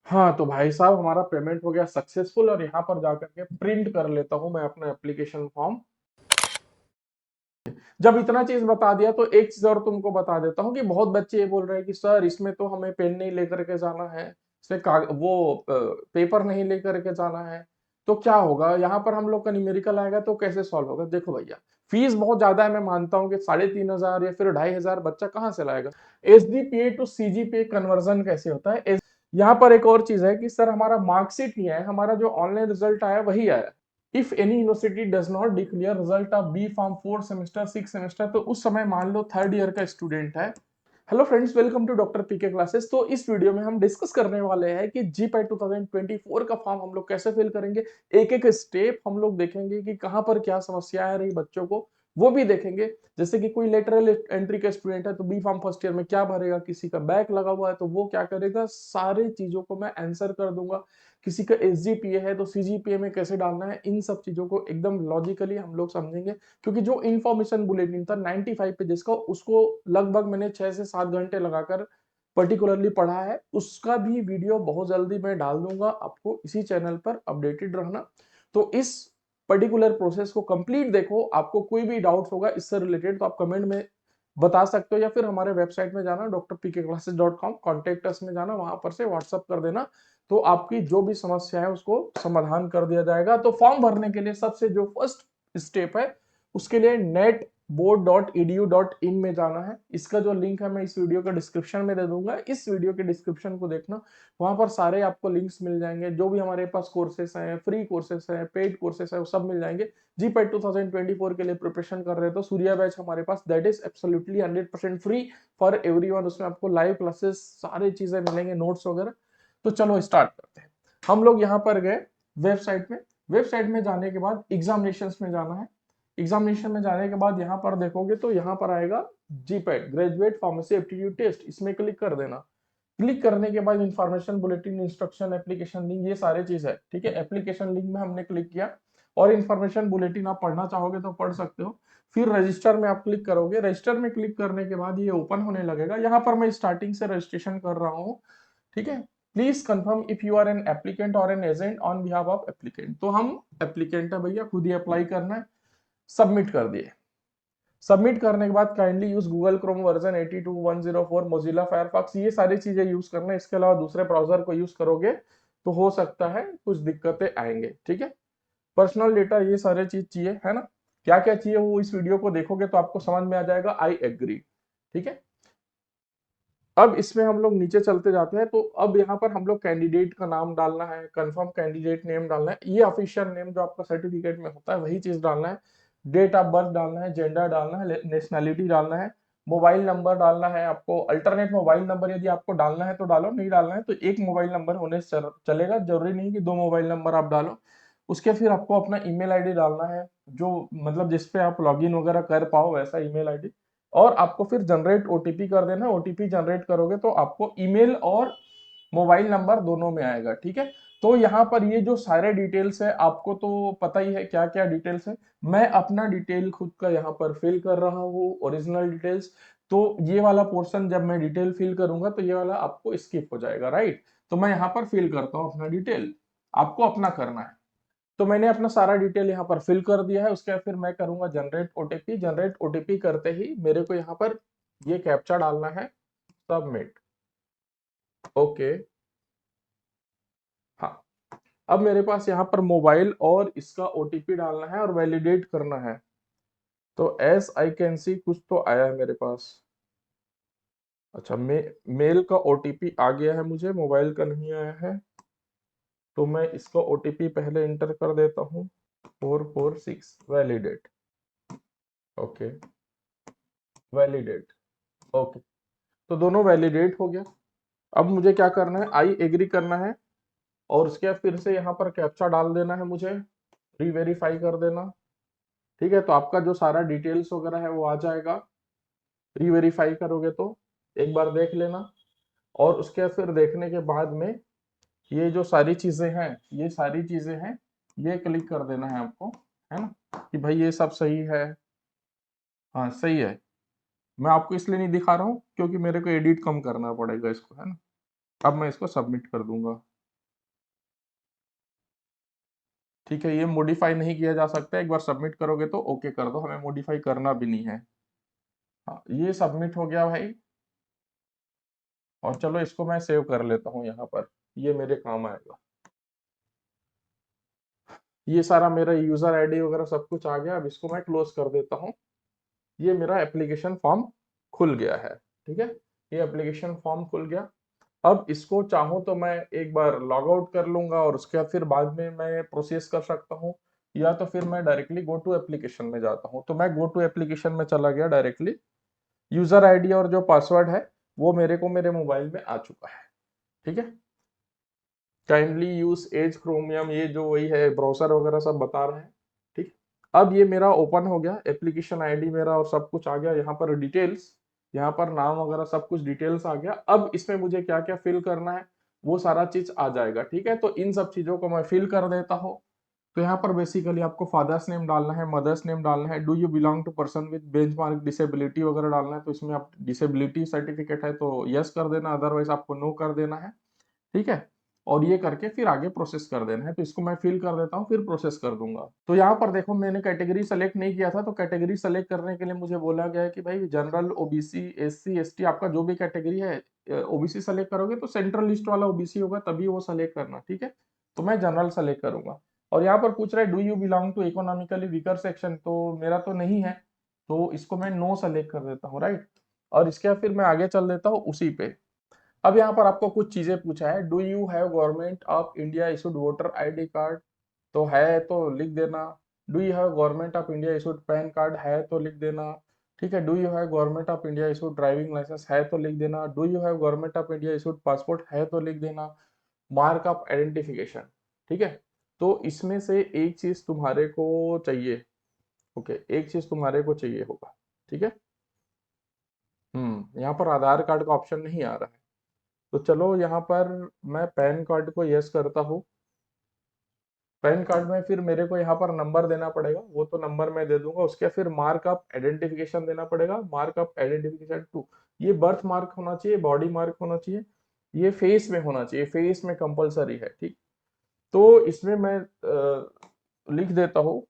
हाँ तो भाई साहब हमारा पेमेंट हो गया सक्सेसफुल और यहाँ पर जाकर के प्रिंट कर लेता हूँ मैं अपना एप्लीकेशन फॉर्म। जब इतना चीज बता दिया तो एक चीज और तुमको बता देता हूँ कि बहुत बच्चे ये बोल रहे हैं कि सर इसमें तो हमें पेन नहीं लेकर के जाना है, इसमें पेपर नहीं लेकर के जाना है, तो क्या होगा यहाँ पर हम लोग का न्यूमेरिकल आएगा तो कैसे सॉल्व होगा। देखो भैया, फीस बहुत ज्यादा है, मैं मानता हूँ कि 3,500 या फिर 2,500 बच्चा कहाँ से लाएगा। एसडीपीए टू सीजीपीए कन्वर्जन कैसे होता है। यहाँ पर एक और चीज है कि सर हमारा मार्कशीट नहीं आया, हमारा जो ऑनलाइन रिजल्ट आया वही आया। If any university does not declare result of B pharm 4 semester 6 semester, तो उस समय मान लो थर्ड ईयर का स्टूडेंट है। Hello friends, welcome to doctor PK classes. तो इस वीडियो में हम डिस्कस करने वाले हैं कि जीपैट 2024 का फॉर्म हम लोग कैसे फिल करेंगे। एक एक स्टेप हम लोग देखेंगे कि कहां पर क्या समस्या आ रही बच्चों को, वो भी देखेंगे। जैसे कि कोई लेटरल एंट्री का स्टूडेंट है तो बी फॉर्म फर्स्ट ईयर में क्या भरेगा, किसी का बैक लगा हुआ है तो वो क्या करेगा, सारी चीजों को मैं आंसर कर दूंगा। किसी का एसजीपीए है तो सीजीपीए में कैसे डालना है, इन सब चीजों को एकदम लॉजिकली हम लोग समझेंगे। क्योंकि जो इन्फॉर्मेशन बुलेटिन था 95 पेजेस का, उसको लगभग मैंने 6 से 7 घंटे लगाकर पर्टिकुलरली पढ़ा है। उसका भी वीडियो बहुत जल्दी मैं डाल दूंगा, आपको इसी चैनल पर अपडेटेड रहना। तो इस पर्टिकुलर प्रोसेस को कंप्लीट देखो। आपको कोई भी डाउट होगा इससे रिलेटेड तो आप कमेंट में बता सकते हो, या फिर हमारे वेबसाइट में जाना drpkclasses.com, कॉन्टेक्ट अस में जाना, वहां पर से व्हाट्सअप कर देना। तो आपकी जो भी समस्या है उसको समाधान कर दिया जाएगा। तो फॉर्म भरने के लिए सबसे जो फर्स्ट स्टेप है, उसके लिए netboard.edu.in में जाना है। इसका जो लिंक है मैं इस वीडियो के डिस्क्रिप्शन में दे दूंगा, इस वीडियो के डिस्क्रिप्शन को देखना। वहां पर सारे आपको लिंक्स मिल जाएंगे, जो भी हमारे पास कोर्सेस हैं, फ्री कोर्सेस हैं, पेड कोर्सेस हैं, वो सब मिल जाएंगे। जीपैट 2024 के लिए प्रिपरेशन कर रहे हो तो सूर्या बैच हमारे पास, that is absolutely 100% free for everyone. उसमें आपको लाइव क्लासेस सारी चीजें मिलेंगे, नोट्स वगैरह। तो चलो स्टार्ट करते हैं। हम लोग यहाँ पर गए वेबसाइट में। वेबसाइट में जाने के बाद एग्जामिनेशन में जाना है। एग्जामिनेशन में जाने के बाद यहाँ पर देखोगे तो यहाँ पर आएगा GPAT graduate pharmacy aptitude test, इसमें क्लिक कर देना। क्लिक करने के बाद information bulletin, instruction, application link, ये सारे चीज है। ठीक है, एप्लीकेशन लिंक में हमने क्लिक किया और इंफॉर्मेशन बुलेटिन आप पढ़ना चाहोगे तो पढ़ सकते हो। फिर रजिस्टर में आप क्लिक करोगे। रजिस्टर में क्लिक करने के बाद ये ओपन होने लगेगा। यहाँ पर मैं स्टार्टिंग से रजिस्ट्रेशन कर रहा हूँ। ठीक है, please confirm if you are an applicant और an agent on behalf of applicant. तो हम एप्लीकेंट है भैया, खुद ही अप्लाई करना है। सबमिट कर दिए। सबमिट करने के बाद kindly use Google Chrome version 82.104, Mozilla Firefox, ये सारी चीजें यूज करना है। इसके अलावा दूसरे ब्राउजर को यूज करोगे तो हो सकता है कुछ दिक्कतें आएंगे। ठीक है, पर्सनल डेटा ये सारे चीज चाहिए, है ना। क्या क्या चाहिए वो इस वीडियो को देखोगे तो आपको समझ में आ जाएगा। I agree. ठीक है, अब इसमें हम लोग नीचे चलते जाते हैं। तो अब यहाँ पर हम लोग कैंडिडेट का नाम डालना है, कंफर्म कैंडिडेट नेम डालना है, ये ऑफिशियल नेम जो आपका सर्टिफिकेट में होता है वही चीज डालना है। डेट ऑफ बर्थ डालना है, जेंडर डालना है, नेशनैलिटी डालना है, मोबाइल नंबर डालना है। आपको अल्टरनेट मोबाइल नंबर यदि आपको डालना है तो डालो, नहीं डालना है तो एक मोबाइल नंबर होने से चलेगा, जरूरी नहीं कि दो मोबाइल नंबर आप डालो। उसके फिर आपको अपना ईमेल आईडी डालना है, जो मतलब जिसपे आप लॉगिन वगैरह कर पाओ वैसा ईमेल आईडी। और आपको फिर जनरेट ओटीपी कर देना। ओटीपी जनरेट करोगे तो आपको ईमेल और मोबाइल नंबर दोनों में आएगा। ठीक है, तो यहाँ पर ये जो सारे डिटेल्स है आपको तो पता ही है क्या क्या डिटेल्स है। मैं अपना डिटेल खुद का यहाँ पर फिल कर रहा हूँ, ओरिजिनल डिटेल्स। तो ये वाला पोर्शन जब मैं डिटेल फिल करूंगा तो ये वाला आपको स्किप हो जाएगा, राइट। तो मैं यहाँ पर फिल करता हूँ अपना डिटेल, आपको अपना करना है। तो मैंने अपना सारा डिटेल यहाँ पर फिल कर दिया है। उसके बाद फिर मैं करूंगा जनरेट ओटीपी। जनरेट ओटीपी करते ही मेरे को यहाँ पर ये कैप्चा डालना है, सबमिट। ओके, हाँ। अब मेरे पास यहाँ पर मोबाइल और इसका ओटीपी डालना है और वैलिडेट करना है। तो एस आई कैन सी कुछ तो आया है मेरे पास। अच्छा, मेल का ओटीपी आ गया है, मुझे मोबाइल का नहीं आया है। तो मैं इसका ओटीपी पहले इंटर कर देता हूँ, 446, वैलिडेट। Okay, validate. ओके, तो दोनों वैलिडेट हो गया। अब मुझे क्या करना है, आई एग्री करना है। और उसके बाद फिर से यहाँ पर कैप्चा डाल देना है मुझे, रीवेरीफाई कर देना। ठीक है, तो आपका जो सारा डिटेल्स वगैरह है वो आ जाएगा। रीवेरीफाई करोगे तो एक बार देख लेना। और उसके बाद फिर देखने के बाद में ये जो सारी चीजें हैं, ये सारी चीजें हैं, ये क्लिक कर देना है आपको, है ना, कि भाई ये सब सही है। हाँ सही है। मैं आपको इसलिए नहीं दिखा रहा हूँ क्योंकि मेरे को एडिट कम करना पड़ेगा इसको, है ना। अब मैं इसको सबमिट कर दूंगा। ठीक है, ये मॉडिफाई नहीं किया जा सकता, एक बार सबमिट करोगे तो ओके कर दो, हमें मॉडिफाई करना भी नहीं है। हाँ, ये सबमिट हो गया भाई। और चलो इसको मैं सेव कर लेता हूँ यहाँ पर, ये मेरे काम आएगा। ये सारा मेरा यूजर आईडी वगैरह सब कुछ आ गया, अब इसको मैं क्लोज कर देता हूँ। ये मेरा एप्लीकेशन फॉर्म खुल गया है। ठीक है, ये एप्लीकेशन फॉर्म खुल गया। अब इसको चाहूँ तो मैं एक बार लॉग आउट कर लूंगा और उसके बाद फिर बाद में मैं प्रोसेस कर सकता हूँ, या तो फिर मैं डायरेक्टली गो टू एप्लीकेशन में जाता हूँ। तो मैं गो टू एप्लीकेशन में चला गया डायरेक्टली। यूजर आईडी और जो पासवर्ड है वो मेरे को मेरे मोबाइल में आ चुका है। ठीक है, काइंडली यूज एज क्रोमियम, ये जो वही है ब्राउजर वगैरह सब बता रहे हैं। ठीक, अब ये मेरा ओपन हो गया, एप्लीकेशन आईडी मेरा और सब कुछ आ गया, यहाँ पर डिटेल्स, यहाँ पर नाम वगैरह सब कुछ डिटेल्स आ गया। अब इसमें मुझे क्या क्या फिल करना है वो सारा चीज आ जाएगा। ठीक है, तो इन सब चीजों को मैं फिल कर देता हूँ। तो यहाँ पर बेसिकली आपको फादर्स नेम डालना है, मदर्स नेम डालना है, do you belong to person with benchmark disability वगैरह डालना है। तो इसमें आप डिसेबिलिटी सर्टिफिकेट है तो यस कर देना, अदरवाइज आपको नो कर देना है। ठीक है, और ये करके फिर आगे प्रोसेस कर देना है। तो इसको मैं फिल कर देता हूँ, फिर प्रोसेस कर दूंगा। तो यहाँ पर देखो मैंने कैटेगरी सेलेक्ट नहीं किया था, तो कैटेगरी सेलेक्ट करने के लिए मुझे बोला गया है कि भाई जनरल, ओबीसी, एससी, एसटी, आपका जो भी कैटेगरी है, ओबीसी सेलेक्ट करोगे तो सेंट्रल लिस्ट वाला ओबीसी होगा तभी वो सेलेक्ट करना। ठीक है, तो मैं जनरल सेलेक्ट करूंगा। और यहाँ पर पूछ रहा है do you belong to economically weaker section, तो मेरा तो नहीं है, तो इसको मैं नो सेलेक्ट कर देता हूँ। राइट, और इसके बाद फिर मैं आगे चल देता हूँ उसी पे। अब यहाँ पर आपको कुछ चीजें पूछा है, do you have government of India issued voter ID card, तो है तो लिख देना। Do you have government of India issued PAN card, है तो लिख देना। ठीक है, do you have government of India issued driving licence, है तो लिख देना। Do you have government of India issued passport, है तो लिख देना। मार्क ऑफ आइडेंटिफिकेशन, ठीक है, तो इसमें से एक चीज तुम्हारे को चाहिए। ओके, एक चीज तुम्हारे को चाहिए होगा। ठीक है, यहाँ पर आधार कार्ड का ऑप्शन नहीं आ रहा है, तो चलो यहाँ पर मैं पैन कार्ड को यस करता हूँ। पैन कार्ड में फिर मेरे को यहाँ पर नंबर देना पड़ेगा, वो तो नंबर मैं दे दूंगा। उसके फिर मार्क ऑफ आइडेंटिफिकेशन देना पड़ेगा, मार्क ऑफ आइडेंटिफिकेशन टू, ये बर्थ मार्क होना चाहिए, बॉडी मार्क होना चाहिए, ये फेस में होना चाहिए, फेस में कंपलसरी है। ठीक, तो इसमें मैं लिख देता हूँ,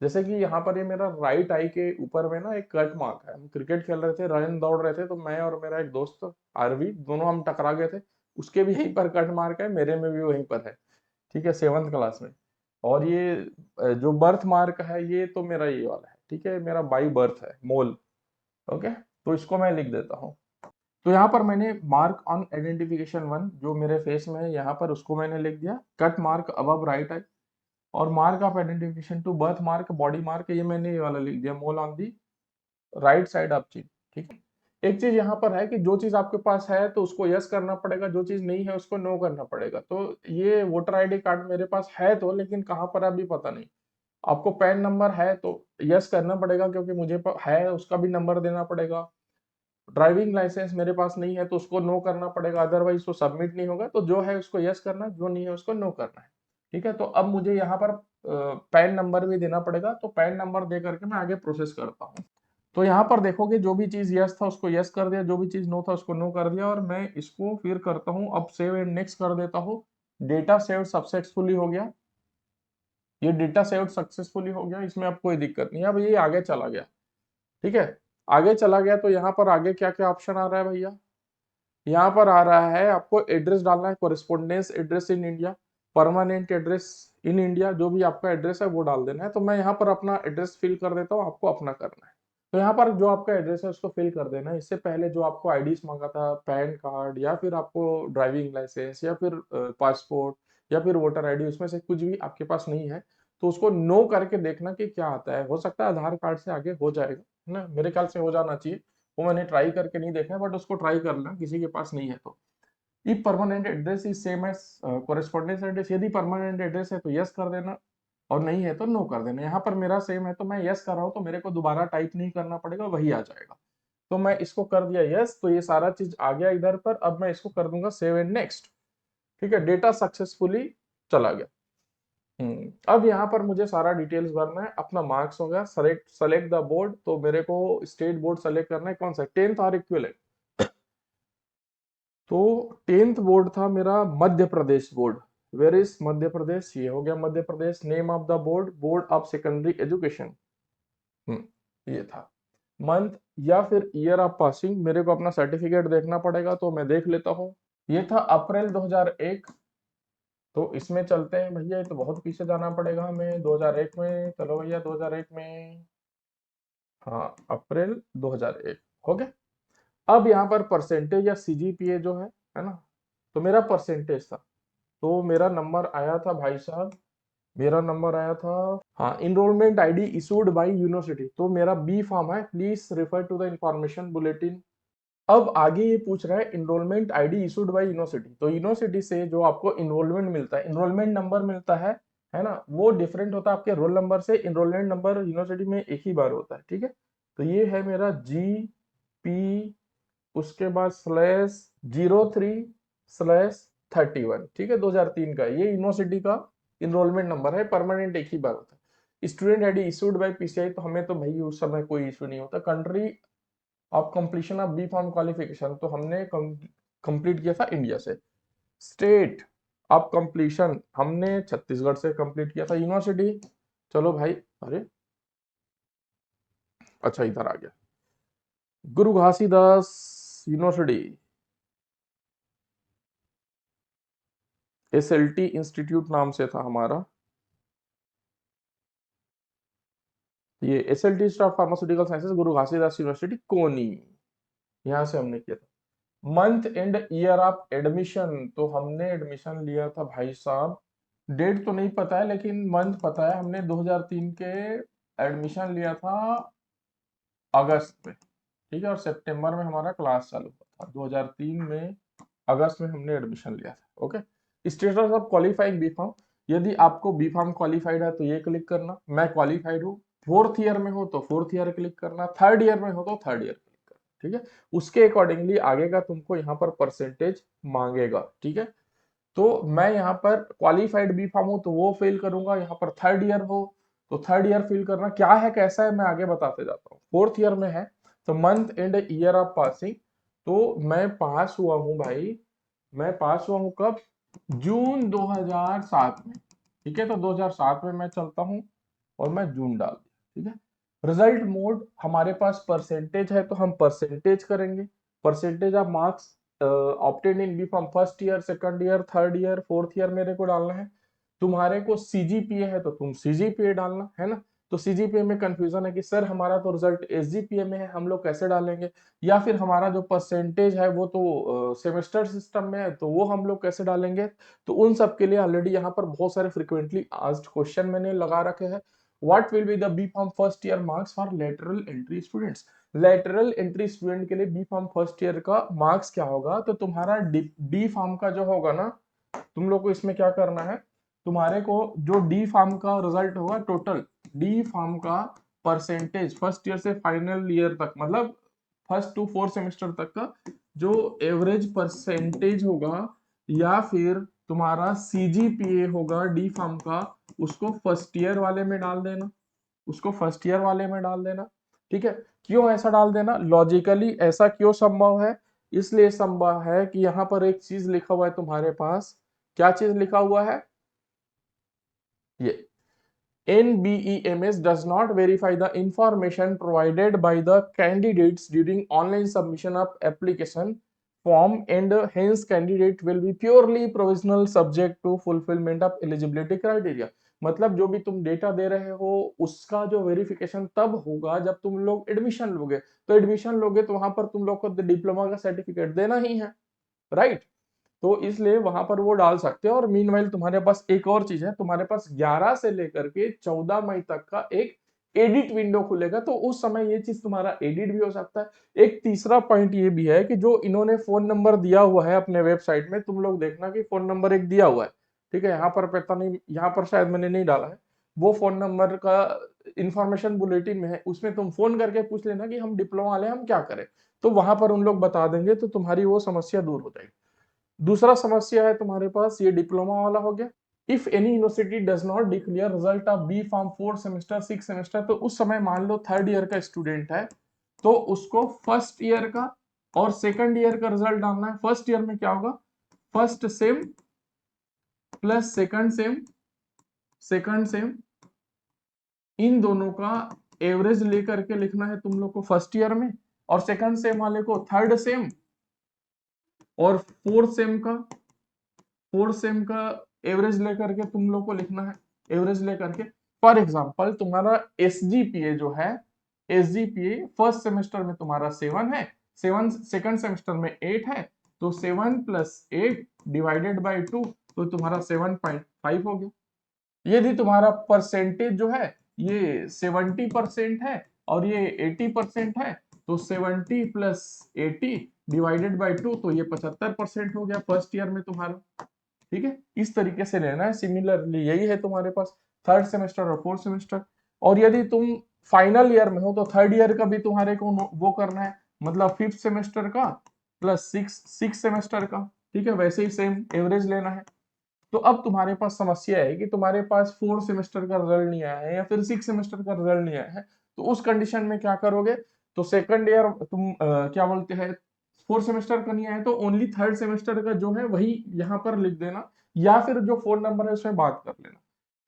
जैसे कि यहाँ पर ये मेरा राइट आई के ऊपर में ना एक कट मार्क है। हम क्रिकेट खेल रहे थे, रन दौड़ रहे थे, तो मैं और मेरा एक दोस्त आरवी दोनों हम टकरा गए थे। उसके भी यहीं पर कट मार्क है, मेरे में भी वहीं पर है। ठीक है, 7th क्लास में। और ये जो बर्थ मार्क है ये तो मेरा ये वाला है। ठीक है, मेरा बाई बर्थ है, मोल। ओके, तो इसको मैं लिख देता हूँ। तो यहाँ पर मैंने मार्क ऑन आइडेंटिफिकेशन 1 जो मेरे फेस में है यहाँ पर, उसको मैंने लिख दिया। Cut mark above right eye, और mark of identification to birth mark body mark, ये मैंने ये वाला लिख दिया, mole on the right side of chin. ठीक है, एक चीज यहाँ पर है कि जो चीज आपके पास है तो उसको यस करना पड़ेगा, जो चीज नहीं है उसको नो करना पड़ेगा। तो ये वोटर आईडी कार्ड मेरे पास है तो, लेकिन कहाँ पर अभी पता नहीं। आपको पैन नंबर है तो यस करना पड़ेगा, क्योंकि मुझे है उसका भी नंबर देना पड़ेगा। ड्राइविंग लाइसेंस मेरे पास नहीं है तो उसको नो करना पड़ेगा, अदरवाइज वो सबमिट नहीं होगा। तो जो है उसको यस करना है, जो नहीं है उसको नो करना है। ठीक है, तो अब मुझे यहाँ पर पैन नंबर भी देना पड़ेगा, तो पैन नंबर दे करके मैं आगे प्रोसेस करता हूँ। तो यहाँ पर देखोगे जो भी चीज यस था उसको यस कर दिया, जो भी चीज नो था उसको नो कर दिया, और मैं इसको फिर करता हूँ, अब सेव एंड नेक्स्ट कर देता हूँ। डेटा सेव सक्सेसफुली हो गया, ये डेटा सेव सक्सेसफुली हो गया, इसमें अब कोई दिक्कत नहीं है। अब ये आगे चला गया। ठीक है, आगे चला गया, तो यहाँ पर आगे क्या क्या ऑप्शन आ रहा है भैया। यहाँ पर आ रहा है आपको एड्रेस डालना है, correspondence address in India, permanent address in India, जो भी आपका एड्रेस है वो डाल देना है। तो मैं यहाँ पर अपना एड्रेस फिल कर देता हूँ, आपको अपना करना है। तो यहाँ पर जो आपका एड्रेस है उसको फिल कर देना है। इससे पहले जो आपको आईडीज मांगा था, पैन कार्ड या फिर आपको ड्राइविंग लाइसेंस या फिर पासपोर्ट या फिर वोटर आईडी, उसमें से कुछ भी आपके पास नहीं है तो उसको नो करके देखना कि क्या आता है। हो सकता है आधार कार्ड से आगे हो जाएगा, है ना, मेरे ख्याल से हो जाना चाहिए। वो मैंने ट्राई करके नहीं देखा है, बट उसको ट्राई कर लेना किसी के पास नहीं है तो। If permanent address is same as correspondence address, यदि परमानेंट एड्रेस है तो यस कर देना, और नहीं है तो नो कर देना। यहाँ पर मेरा सेम है तो मैं यस कर रहा हूँ, तो मेरे को दोबारा टाइप नहीं करना पड़ेगा, वही आ जाएगा। तो मैं इसको कर दिया यस, तो ये सारा चीज आ गया इधर पर। अब मैं इसको कर दूंगा सेव एंड नेक्स्ट। ठीक है, डेटा सक्सेसफुली चला गया। अब यहाँ पर मुझे सारा डिटेल्स भरना है। अपना मार्क्स हो गया, सेलेक्ट सेलेक्ट द बोर्ड, तो मेरे को स्टेट बोर्ड सेलेक्ट करना है, कौन सा, 10th और इक्विवेलेंट। तो 10th बोर्ड था मेरा Madhya Pradesh board, where is Madhya Pradesh, ये हो गया Madhya Pradesh. Name of the board, board of secondary education, ये था। मंथ या फिर ईयर ऑफ पासिंग, मेरे को अपना सर्टिफिकेट देखना पड़ेगा तो मैं देख लेता हूँ। ये था अप्रैल 2001। तो इसमें चलते हैं भैया, ये तो बहुत पीछे जाना पड़ेगा हमें। 2001 में, चलो भैया 2001 में, हाँ अप्रैल 2001 हो गया। अब यहाँ पर परसेंटेज या सीजीपीए जो है ना, तो मेरा परसेंटेज था, तो मेरा नंबर आया था भाई साहब, मेरा नंबर आया था, हाँ enrollment ID issued by university, तो मेरा बी फॉर्म है, please refer to the information bulletin. अब आगे ये पूछ रहा है enrollment ID issued by university, तो यूनिवर्सिटी से जो आपको इनरोलमेंट मिलता है, इनरोलमेंट नंबर मिलता है ना, वो डिफरेंट होता है आपके रोल नंबर से। इनरोलमेंट नंबर यूनिवर्सिटी में एक ही बार होता है, ठीक है। तो ये है मेरा GP, उसके बाद /03/31, ठीक है, 2003 का, ये यूनिवर्सिटी का इनरोलमेंट नंबर है, परमानेंट एक ही बार होता है। Student ID issued bye PCI, तो हमें तो भाई उस समय कोई इशू नहीं होता। Country of completion of B pharm qualification, तो हमने कंप्लीट किया था इंडिया से। स्टेट ऑफ कंप्लीशन, हमने छत्तीसगढ़ से कंप्लीट किया था। यूनिवर्सिटी, चलो भाई, अरे अच्छा इधर आ गया, गुरु घासीदास यूनिवर्सिटी, SLT इंस्टीट्यूट नाम से था हमारा। ये SLT स्टाफ फार्मास्यूटिकल साइंसेस, गुरु घासीदास यूनिवर्सिटी कोनी, यहाँ से हमने किया था। Month and year of admission, तो हमने एडमिशन लिया था भाई साहब, डेट तो नहीं पता है लेकिन मंथ पता है, हमने 2003 के एडमिशन लिया था अगस्त में, ठीक है, और सितंबर में हमारा क्लास चालू हुआ था। 2003 में अगस्त में हमने एडमिशन लिया था। Okay, status of qualifying B pharm, यदि आपको बी फार्म क्वालिफाइड है तो ये क्लिक करना, मैं क्वालिफाइड हूँ। फोर्थ ईयर में हो तो फोर्थ ईयर क्लिक करना, थर्ड ईयर में हो तो थर्ड ईयर क्लिक करना, ठीक है। उसके अकॉर्डिंगली आगे का तुमको यहाँ पर परसेंटेज मांगेगा, ठीक है। तो मैं यहाँ पर क्वालिफाइड बी फार्म हूँ तो वो फिल करूंगा, यहाँ पर थर्ड ईयर हो तो थर्ड ईयर फिल करना। क्या है कैसा है मैं आगे बताते जाता हूँ। फोर्थ ईयर में है तो month and year of passing, तो मैं पास हुआ हूँ भाई, मैं पास हुआ हूँ कब, जून 2007 में, ठीक है। तो 2007 में मैं चलता हूँ और मैं जून डाल दिया, ठीक है। रिजल्ट मोड, हमारे पास परसेंटेज है तो हम परसेंटेज करेंगे, percentage of marks obtain in B pharm first year, second year, third year, fourth year मेरे को डालना है। तुम्हारे को सीजीपीए है तो तुम सीजीपीए डालना है ना। तो सीजीपीए में कंफ्यूजन है कि सर हमारा तो रिजल्ट एसजीपीए में है, हम लोग कैसे डालेंगे, या फिर हमारा जो परसेंटेज है वो तो सेमेस्टर सिस्टम में है तो वो हम लोग कैसे डालेंगे। तो उन सब के लिए ऑलरेडी यहाँ पर बहुत सारे फ्रिक्वेंटली आस्क्ड क्वेश्चन मैंने लगा रखे हैं। What will be the B pharm first year marks for lateral entry students, lateral entry student के लिए बी फॉर्म फर्स्ट ईयर का मार्क्स क्या होगा। तो तुम्हारा डी फॉर्म का जो होगा ना, तुम लोग को इसमें क्या करना है, तुम्हारे को जो डी फार्म का रिजल्ट होगा, टोटल डी फार्म का परसेंटेज फर्स्ट ईयर से फाइनल ईयर तक, मतलब फर्स्ट टू फोर्थ सेमेस्टर तक का जो एवरेज परसेंटेज होगा, या फिर तुम्हारा सीजीपीए होगा डी फार्म का, उसको फर्स्ट ईयर वाले में डाल देना, उसको फर्स्ट ईयर वाले में डाल देना, ठीक है। क्यों ऐसा डाल देना, लॉजिकली ऐसा क्यों संभव है, इसलिए संभव है कि यहाँ पर एक चीज लिखा हुआ है तुम्हारे पास। क्या चीज लिखा हुआ है, ये NBEMS does not verify the information provided by the candidates during online submission of application form and hence candidate will be purely provisional subject to fulfillment of eligibility criteria। मतलब जो भी तुम डेटा दे रहे हो उसका जो वेरिफिकेशन तब होगा जब तुम लोग एडमिशन लोगे, तो एडमिशन लोगे तो वहां पर तुम लोग को डिप्लोमा का सर्टिफिकेट देना ही है, राइट। तो इसलिए वहां पर वो डाल सकते हो। और मीनवाइल तुम्हारे पास एक और चीज है, तुम्हारे पास 11 से लेकर के 14 मई तक का एक एडिट विंडो खुलेगा, तो उस समय ये चीज तुम्हारा एडिट भी हो सकता है। एक तीसरा पॉइंट ये भी है कि जो इन्होंने फोन नंबर दिया हुआ है अपने वेबसाइट में, तुम लोग देखना कि फोन नंबर एक दिया हुआ है, ठीक है। यहाँ पर पता नहीं, यहाँ पर शायद मैंने नहीं डाला है, वो फोन नंबर का इंफॉर्मेशन बुलेटिन में है, उसमें तुम फोन करके पूछ लेना कि हम डिप्लोमा वाले हम क्या करें, तो वहां पर उन लोग बता देंगे, तो तुम्हारी वो समस्या दूर हो जाएगी। दूसरा समस्या है तुम्हारे पास, ये डिप्लोमा वाला हो गया। If any university does not declare result of B pharm fourth semester six semester, तो उस समय मान लो थर्ड ईयर का स्टूडेंट है तो उसको फर्स्ट ईयर का और सेकंड ईयर का रिजल्ट डालना है। फर्स्ट ईयर में क्या होगा, first sem plus second same in दोनों का एवरेज लेकर के लिखना है तुम लोग को फर्स्ट ईयर में, और सेकंड सेम वाले को थर्ड सेम, और फोर्थ सेम का एवरेज लेकर के तुम लोग को लिखना है, एवरेज लेकर के। फॉर एग्जांपल तुम्हारा एसजीपीए जो है, एसजीपीए फर्स्ट सेमेस्टर में तुम्हारा 7 है, 7 सेकंड सेमेस्टर में 8 है, तो 7 प्लस 8 डिवाइडेड बाई 2, तो तुम्हारा 7.5 हो गया। यदि तुम्हारा परसेंटेज जो है ये 70% है और ये 80% है, तो 70 प्लस 80 डिवाइडेड बाई 2, तो ये 75% हो गया फर्स्ट ईयर में तुम्हारा। ठीक है, इस तरीके से लेना है। सिमिलरली यही है तुम्हारे पास थर्ड सेमेस्टर और फोर्थ सेमेस्टर। और यदि तुम फाइनल ईयर में हो तो थर्ड ईयर का भी तुम्हारे को वो करना है, मतलब फिफ्थ सेमेस्टर का प्लस सिक्स सेमेस्टर का। ठीक है, वैसे ही सेम एवरेज लेना है। तो अब तुम्हारे पास समस्या है कि तुम्हारे पास फोर्थ सेमेस्टर का रिजल्ट नहीं आया है या फिर सिक्स सेमेस्टर का रिजल्ट नहीं आया है, तो उस कंडीशन में क्या करोगे? तो सेकंड ईयर तुम क्या बोलते हैं, फोर्थ सेमेस्टर का नहीं आया तो ओनली थर्ड सेमेस्टर का जो है वही यहाँ पर लिख देना, या फिर जो फोन नंबर है उसमें बात कर लेना।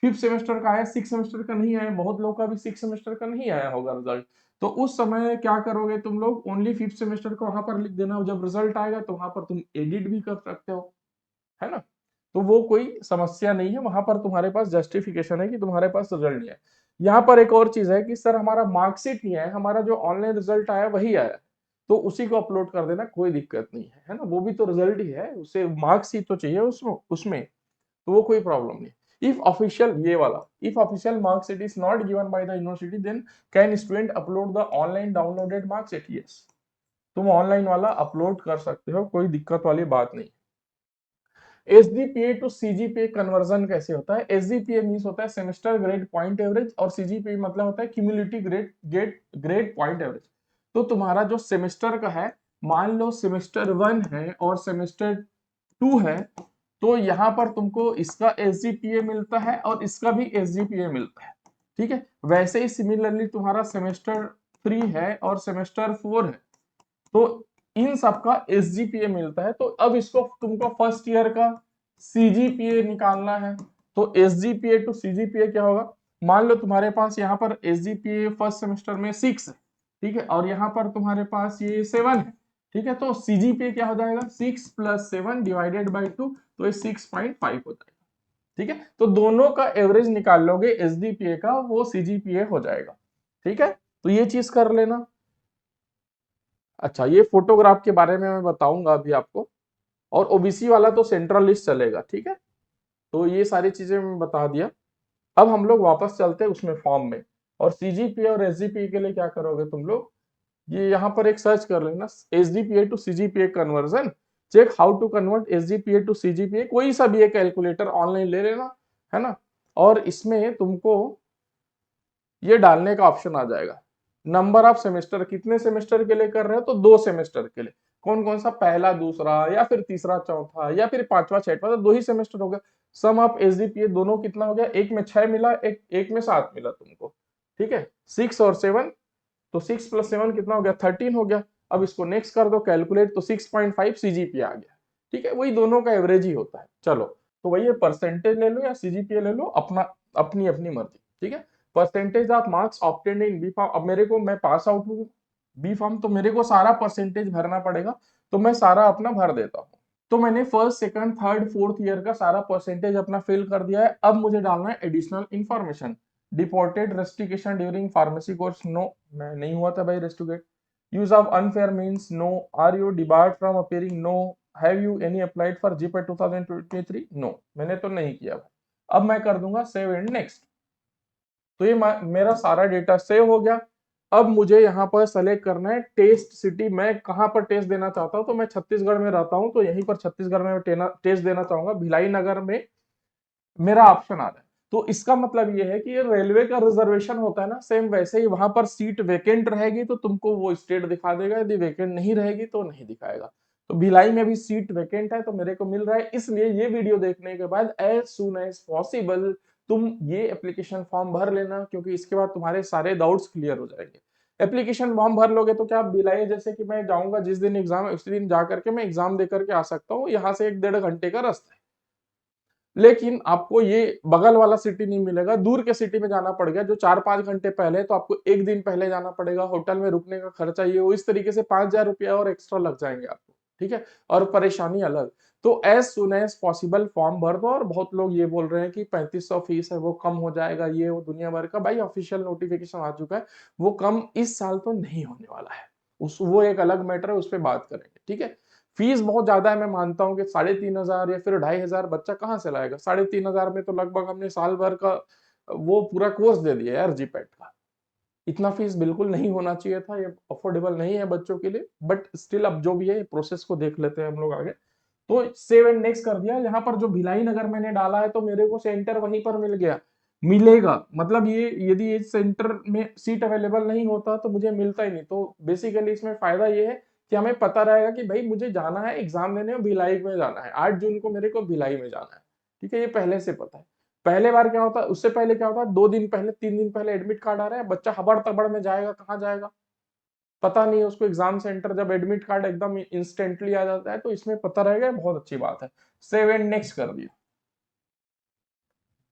फिफ्थ सेमेस्टर का आया, सिक्स सेमेस्टर का नहीं आया, बहुत लोग का भी सिक्स सेमेस्टर का नहीं आया होगा रिजल्ट, तो उस समय क्या करोगे तुम लोग? ओनली फिफ्थ सेमेस्टर को वहां पर लिख देना, जब रिजल्ट आएगा तो वहां पर तुम एडिट भी कर सकते हो, है ना? तो वो कोई समस्या नहीं है, वहां पर तुम्हारे पास जस्टिफिकेशन है कि तुम्हारे पास रिजल्ट नहीं है। यहाँ पर एक और चीज है कि सर हमारा मार्कशीट नहीं आया, हमारा जो ऑनलाइन रिजल्ट आया वही आया, तो उसी को अपलोड कर देना, कोई दिक्कत नहीं है, है ना? वो भी तो रिजल्ट ही है, उसे मार्कशीट तो चाहिए उसमें उसमें तो वो कोई प्रॉब्लम नहीं। इफ ऑफिशियल, ये वाला, if official marksheet is not given by the university then can student upload the online downloaded marksheet? Yes, तुम ऑनलाइन वाला अपलोड कर सकते हो, कोई दिक्कत वाली बात नहीं। एसजीपीए टू सीजीपीए कन्वर्जन कैसे होता है? एसजीपीए मींस होता है सेमेस्टर ग्रेड पॉइंट एवरेज, और सीजीपीए मतलब होता है क्यूमुलेटिव ग्रेड पॉइंट एवरेज। तो तुम्हारा जो सेमेस्टर का है, मान लो सेमेस्टर 1 है और सेमेस्टर 2 है, तो यहाँ पर तुमको इसका एसजीपीए मिलता है और इसका भी एसजीपीए मिलता है। ठीक है, वैसे ही सिमिलरली तुम्हारा सेमेस्टर 3 है और सेमेस्टर 4 है, तो इन सबका एसजीपीए मिलता है। तो अब इसको तुमको फर्स्ट ईयर का सीजीपीए निकालना है, तो एसजीपीए टू सीजीपीए क्या होगा? मान लो तुम्हारे पास यहाँ पर एसजीपीए फर्स्ट सेमेस्टर में 6 है, ठीक है, और यहाँ पर तुम्हारे पास ये 7 है, ठीक है, तो सीजीपीए क्या हो जाएगा? 6 प्लस 7 डिवाइडेड बाई 2, तो ये 6.5 हो जाएगा। ठीक है, तो दोनों का एवरेज निकाल लोगे एसजीपीए का, वो सीजीपीए हो जाएगा। ठीक है, तो ये चीज कर लेना। अच्छा, ये फोटोग्राफ के बारे में मैं बताऊंगा अभी आपको, और ओबीसी वाला तो सेंट्रल लिस्ट चलेगा। ठीक है, तो ये सारी चीजें मैं बता दिया। अब हम लोग वापस चलते हैं उसमें फॉर्म में, और सीजीपीए और एसजीपीए के लिए क्या करोगे तुम लोग? ये यहाँ पर एक सर्च कर लेना, SGPA to CGPA conversion, check how to convert SGPA to CGPA, कोई सा भी एक कैलकुलेटर ऑनलाइन ले लेना, है ना? और इसमें तुमको ये डालने का ऑप्शन आ जाएगा, नंबर ऑफ सेमेस्टर, कितने सेमेस्टर के लिए कर रहे हो? तो 2 सेमेस्टर के लिए। कौन कौन सा? पहला, दूसरा, या फिर तीसरा, चौथा, या फिर पांचवा, छठवा, तो 2 ही सेमेस्टर हो गया। सम ऑफ एसडीपीए दोनों कितना हो गया? एक में 6 मिला, एक में 7 मिला तुमको। ठीक है, 6 और 7, तो 6 प्लस 7 कितना हो गया? 13 हो गया। अब इसको नेक्स्ट कर दो कैलकुलेट, तो 6.5 सीजीपीए आ गया। ठीक है, वही दोनों का एवरेज ही होता है। चलो, तो वही परसेंटेज ले लो या सीजीपीए ले लो, अपना अपनी अपनी मर्जी। ठीक है, percentage of marks obtained in B pharm. अब मेरे को, मैं पास आउट हूँ बी फॉर्म, तो मेरे को सारा परसेंटेज भरना पड़ेगा, तो मैं सारा अपना भर देता हूँ। तो मैंने first, second, third, fourth year का सारा परसेंटेज अपना फिल कर दिया है। अब मुझे डालना है additional information. Deported restriction during pharmacy course, no, मैं नहीं हुआ था भाई restricted. Use of unfair means, no. Are you debarred from appearing, no. Have you any applied for GPA 2023, no, मैंने तो नहीं किया भाई। अब मैं कर दूंगा सेव एंड नेक्स्ट। तो ये मेरा सारा डेटा सेव हो गया। अब मुझे यहाँ पर सेलेक्ट करना है टेस्ट सिटी, मैं कहाँ पर टेस्ट देना चाहता हूँ? तो मैं छत्तीसगढ़ में रहता हूँ, तो यहीं पर छत्तीसगढ़ में टेस्ट देना चाहूंगा, भिलाई नगर में मेरा ऑप्शन आ रहा है। तो इसका मतलब ये है कि ये रेलवे का रिजर्वेशन होता है ना, सेम वैसे ही वहां पर सीट वेकेंट रहेगी तो तुमको वो स्टेट दिखा देगा, यदि वेकेंट नहीं रहेगी तो नहीं दिखाएगा। तो भिलाई में भी सीट वेकेंट है, तो मेरे को मिल रहा है। इसलिए ये वीडियो देखने के बाद एज सुन एज पॉसिबल तुम ये एप्लीकेशन फॉर्म भर लेना, क्योंकि इसके बाद तुम्हारे सारे डाउट्स क्लियर हो जाएंगे। एप्लीकेशन फॉर्म भर लोगे तो क्या भिलाई, जैसे कि मैं जाऊंगा जिस दिन एग्जाम है उसी दिन जाकर के मैं एग्जाम दे करके आ सकता हूँ, यहाँ से 1-1.5 घंटे का रास्ता है। लेकिन आपको ये बगल वाला सिटी नहीं मिलेगा, दूर के सिटी में जाना पड़ेगा जो 4-5 घंटे पहले, तो आपको एक दिन पहले जाना पड़ेगा, होटल में रुकने का खर्चा ये वो, इस तरीके से 5,000 रुपया और एक्स्ट्रा लग जाएंगे आपको, ठीक है, और परेशानी अलग। तो as soon as possible form भर दो। और बहुत लोग ये बोल रहे हैं कि 3500 फीस है वो कम हो जाएगा, ये वो दुनिया भर का, भाई ऑफिशियल नोटिफिकेशन आ चुका है, वो कम इस साल तो नहीं होने वाला है, उस वो एक अलग मैटर है, उस पर बात करेंगे, ठीक है। फीस बहुत ज्यादा है, मैं मानता हूँ कि 3,500 या फिर 2,500 बच्चा कहाँ से लाएगा, 3,500 में तो लगभग हमने साल भर का वो पूरा कोर्स दे दिया यार जीपैट का। इतना फीस बिल्कुल नहीं होना चाहिए था, ये अफोर्डेबल नहीं है बच्चों के लिए, बट स्टिल अब जो भी है प्रोसेस को देख लेते हैं हम लोग आगे। तो सेव एंड नेक्स्ट कर दिया, यहाँ पर जो भिलाई नगर मैंने डाला है तो मेरे को सेंटर वहीं पर मिल गया, मिलेगा, मतलब ये यदि इस सेंटर में सीट अवेलेबल नहीं होता तो मुझे मिलता ही नहीं। तो बेसिकली इसमें फायदा ये है कि हमें पता रहेगा कि भाई मुझे जाना है एग्जाम देने और भिलाई में जाना है, 8 जून को मेरे को भिलाई में जाना है, ठीक है, ये पहले से पता है। पहले बार क्या होता है, उससे पहले क्या होता है, 2 दिन पहले 3 दिन पहले एडमिट कार्ड आ रहा है, बच्चा हबड़ तबड़ में जाएगा, कहाँ जाएगा पता नहीं है उसको, एग्जाम सेंटर जब एडमिट कार्ड एकदम इंस्टेंटली आ जाता है तो इसमें पता रहेगा, बहुत अच्छी बात है। सेव एंड नेक्स्ट कर दिया,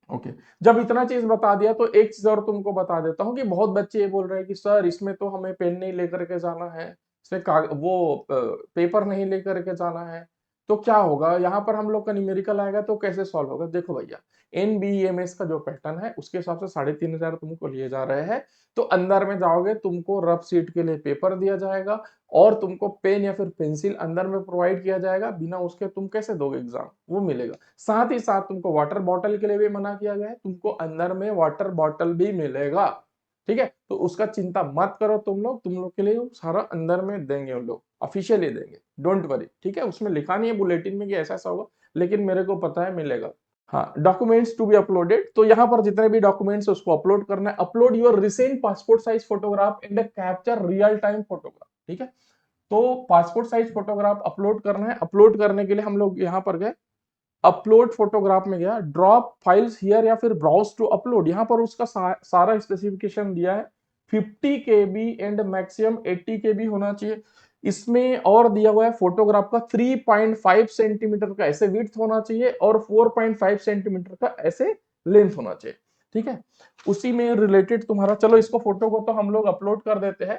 ओके। जब इतना चीज बता दिया तो एक चीज और तुमको बता देता हूँ कि बहुत बच्चे ये बोल रहे हैं कि सर इसमें तो हमें पेन नहीं लेकर के जाना है, इसमें वो पेपर नहीं लेकर के जाना है, तो क्या होगा यहाँ पर हम लोग का न्यूमेरिकल आएगा तो कैसे सॉल्व होगा। देखो भैया, NBEMS का जो पैटर्न है उसके हिसाब से 3,500 तुमको लिए जा रहे हैं। तो अंदर में जाओगे तुमको रफ सीट के लिए पेपर दिया जाएगा, और तुमको पेन या फिर पेंसिल अंदर में प्रोवाइड किया जाएगा, बिना उसके तुम कैसे दोगे एग्जाम, वो मिलेगा। साथ ही साथ तुमको वाटर बॉटल के लिए भी मना किया गया है, तुमको अंदर में वाटर बॉटल भी मिलेगा, ठीक है। तो उसका चिंता मत करो, तुम लोग के लिए सारा अंदर में देंगे, उन लोग ऑफिशियली देंगे, डोंट वरी, ठीक है। उसमें लिखा नहीं है बुलेटिन में कि ऐसा ऐसा होगा, लेकिन मेरे को पता है मिलेगा। हाँ, डॉक्यूमेंट्स टू बी अपलोडेड, तो यहाँ पर जितने भी डॉक्यूमेंट्स उसको अपलोड करना है, upload your recent passport size photograph and capture real time photograph, ठीक है। तो पासपोर्ट साइज फोटोग्राफ अपलोड करना है, अपलोड करने के लिए हम लोग यहाँ पर गए, अपलोड फोटोग्राफ में गया, ड्रॉप फाइल्स हियर या फिर ब्राउज टू अपलोड, यहाँ पर उसका सारा स्पेसिफिकेशन दिया है, 50 KB एंड मैक्सिमम 80 KB होना चाहिए। इसमें और दिया हुआ है फोटोग्राफ का 3.5 सेंटीमीटर का ऐसे विड्थ होना चाहिए और 4.5 सेंटीमीटर का ऐसे लेंथ होना चाहिए, ठीक है। उसी में रिलेटेड तुम्हारा, चलो इसको फोटो को तो हम लोग अपलोड कर देते हैं।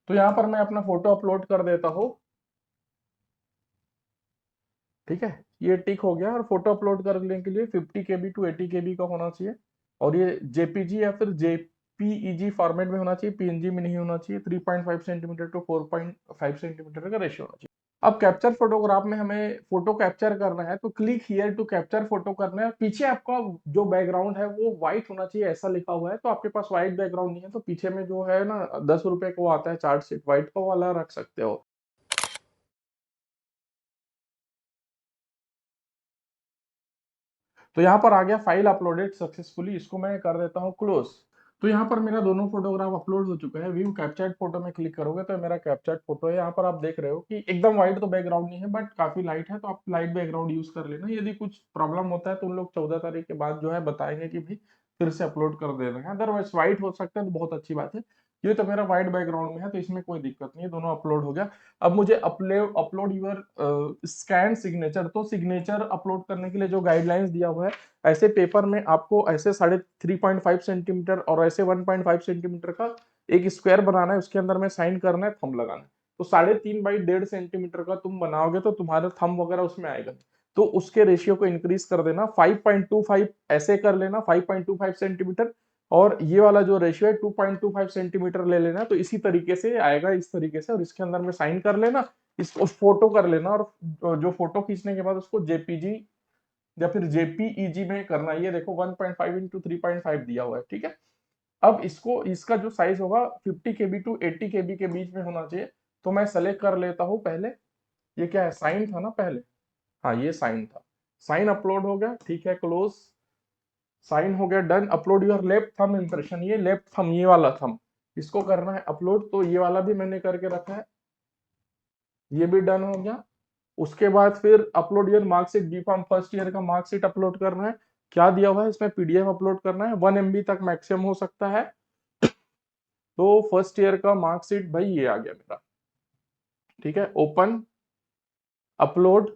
तो यहाँ पर मैं अपना फोटो अपलोड कर देता हूँ, ठीक है, ये टिक हो गया। और फोटो अपलोड करने के लिए 50 KB टू 80 KB का होना चाहिए, और ये JPG या फिर JPEG फॉर्मेट में होना चाहिए, PNG में नहीं होना चाहिए। 3.5 सेंटीमीटर टू 4.5 सेंटीमीटर का रेशियो होना चाहिए। अब कैप्चर फोटोग्राफ में हमें फोटो कैप्चर करना है तो click here to capture photo करना है। पीछे आपका जो बैकग्राउंड है वो व्हाइट होना चाहिए, ऐसा लिखा हुआ है, तो आपके पास व्हाइट बैकग्राउंड नहीं है तो पीछे में जो है ना 10 रुपए को आता है चार्ट शीट व्हाइट का वाला रख सकते हो। तो यहाँ पर आ गया फाइल अपलोडेड सक्सेसफुली, इसको मैं कर देता हूँ क्लोज। तो यहाँ पर मेरा दोनों फोटोग्राफ अपलोड हो चुका है। व्यू कैप्चर्ड फोटो में क्लिक करोगे तो मेरा कैप्चर्ड फोटो है। यहाँ पर आप देख रहे हो कि एकदम व्हाइट तो बैकग्राउंड नहीं है, बट काफी लाइट है, तो आप लाइट बैकग्राउंड यूज कर लेना। यदि कुछ प्रॉब्लम होता है तो उन लोग 14 तारीख के बाद जो है बताएंगे कि भाई फिर से अपलोड कर दे रहे हैं। अदरवाइज व्हाइट हो सकता है तो बहुत अच्छी बात है। ये तो मेरा व्हाइट बैकग्राउंड में है तो इसमें कोई दिक्कत नहीं है, दोनों अपलोड हो गया। अब मुझे अपलोड यूर स्कैन सिग्नेचर, तो सिग्नेचर अपलोड करने के लिए जो गाइडलाइंस दिया हुआ है, ऐसे पेपर में आपको ऐसे 3.5 सेंटीमीटर और ऐसे 1.5 सेंटीमीटर का एक स्क्वायर बनाना है, उसके अंदर में साइन करना है, थंब लगाना है। तो 3.5 बाई 1.5 सेंटीमीटर का तुम बनाओगे तो तुम्हारा थंब वगैरह उसमें आएगा। तो उसके रेशियो को इंक्रीज कर देना, 5.25 ऐसे कर लेना, 5.25 सेंटीमीटर, और ये वाला जो रेशियो है 2.25 सेंटीमीटर ले लेना। तो इसी तरीके से आएगा, इस तरीके से, और इसके अंदर में साइन कर लेना, इसको फोटो कर लेना, और जो फोटो खींचने के बाद उसको JPG या फिर JPEG में करना। ये देखो 1.5 इंटू 3.5 दिया हुआ है, ठीक है। अब इसको, इसका जो साइज होगा 50 KB टू 80 KB के बीच में होना चाहिए। तो मैं सेलेक्ट कर लेता हूँ पहले, ये क्या है, साइन था ना पहले, हाँ ये साइन था, साइन अपलोड हो गया, ठीक है, क्लोज। साइन हो गया, done. Upload your left thumb impression, ये लेफ्ट थंब, ये वाला थंब, इसको करना है अपलोड। तो ये वाला भी मैंने करके रखा है, ये भी डन हो गया। उसके बाद फिर upload your marksheet, B pharm first year का मार्कशीट अपलोड करना है। क्या दिया हुआ है इसमें, PDF अपलोड करना है, 1 MB तक मैक्सिमम हो सकता है। तो फर्स्ट ईयर का मार्कशीट भाई ये आ गया मेरा, ठीक है, ओपन, अपलोड,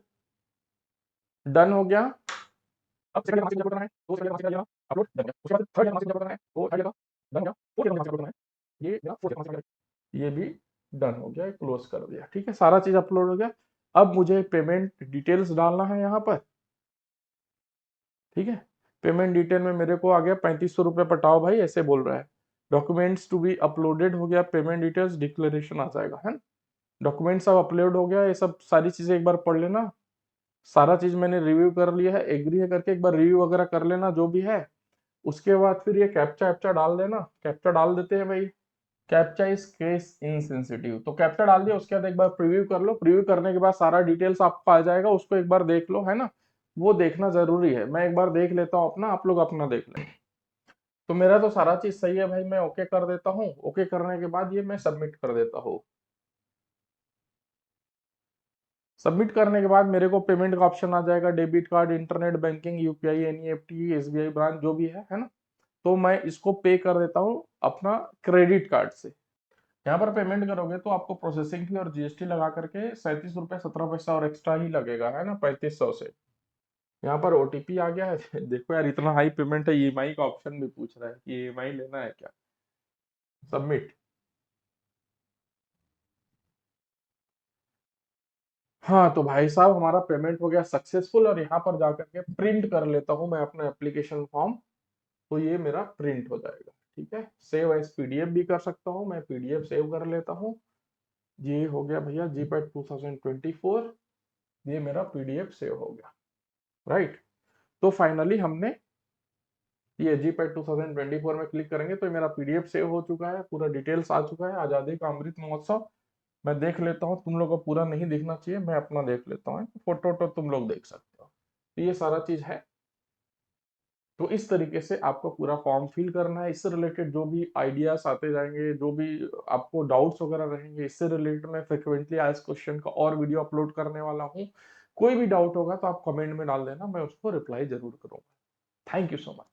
डन हो गया। अब सेकंड मासिक अपलोड करना है तो सेकंड मासिक का अपलोड डन हो गया। उसके बाद थर्ड मासिक अपलोड करना है तो थर्ड का डन हो गया। फोर्थ मासिक अपलोड करना है, ये मेरा फोर्थ मासिक, ये भी डन हो गया, क्लोज कर दिया। ठीक है, सारा चीज अपलोड हो गया। अब मुझे पेमेंट डिटेल्स डालना है यहाँ पर। ठीक है, पेमेंट डिटेल में मेरे को आ गया 3500 रुपये पटाओ भाई, ऐसे बोल रहा है। डॉक्यूमेंट्स टू बी अपलोडेड हो गया, पेमेंट डिटेल्स डिक्लेरेशन आ जाएगा, है ना। डॉक्यूमेंट सब अपलोड हो गया, ये सब सारी चीजें एक बार पढ़ लेना। सारा चीज मैंने रिव्यू कर लिया है, एग्री है करके एक बार रिव्यू वगैरह कर लेना जो भी है। उसके बाद फिर ये कैप्चा वैप्चा डाल देना, कैप्चा डाल देते हैं भाई। कैप्चा इज केस इनसेंसिटिव, तो कैप्चा डाल दिया। उसके बाद एक बार प्रीव्यू कर लो, प्रीव्यू करने के बाद सारा डिटेल्स आपको आ जाएगा, उसको एक बार देख लो, है ना। वो देखना जरूरी है, मैं एक बार देख लेता हूँ अपना, आप लोग अपना देख लें। तो मेरा तो सारा चीज सही है भाई, मैं ओके कर देता हूँ। ओके करने के बाद ये मैं सबमिट कर देता हूँ। सबमिट करने के बाद मेरे को पेमेंट का ऑप्शन आ जाएगा, debit card, internet banking, UPI, NEFT, SBI branch जो भी है ना। तो मैं इसको पे कर देता हूँ अपना क्रेडिट कार्ड से। यहाँ पर पेमेंट करोगे तो आपको प्रोसेसिंग फी और जीएसटी लगा करके 37 रुपये 17 पैसा और एक्स्ट्रा ही लगेगा, है ना, 3500 से। यहाँ पर ओटीपी आ गया है। देखो यार, इतना हाई पेमेंट है, ईएमआई का ऑप्शन भी पूछ रहा है कि ईएमआई लेना है क्या। सबमिट। हाँ तो भाई साहब, हमारा पेमेंट हो गया सक्सेसफुल, और यहाँ पर जाकर के प्रिंट कर लेता हूँ मैं अपना एप्लीकेशन फॉर्म। तो ये मेरा प्रिंट हो जाएगा। ठीक है, सेव एज पीडीएफ भी कर सकता हूँ, मैं पीडीएफ सेव कर लेता हूँ। ये हो गया भैया जीपैट 2024, ये मेरा पीडीएफ सेव हो गया। राइट, तो फाइनली हमने ये जीपैट 2024 में क्लिक करेंगे तो मेरा पीडीएफ सेव हो चुका है, पूरा डिटेल्स आ चुका है, आजादी का अमृत महोत्सव। मैं देख लेता हूँ, तुम लोग को पूरा नहीं दिखना चाहिए, मैं अपना देख लेता हूँ, फोटो वोटो तुम लोग देख सकते हो। तो ये सारा चीज है। तो इस तरीके से आपको पूरा फॉर्म फिल करना है। इससे रिलेटेड जो भी आइडियाज आते जाएंगे, जो भी आपको डाउट्स वगैरह रहेंगे, इससे रिलेटेड मैं फ्रिक्वेंटली आज क्वेश्चन का और वीडियो अपलोड करने वाला हूँ। कोई भी डाउट होगा तो आप कमेंट में डाल देना, मैं उसको रिप्लाई जरूर करूंगा। Thank you so much.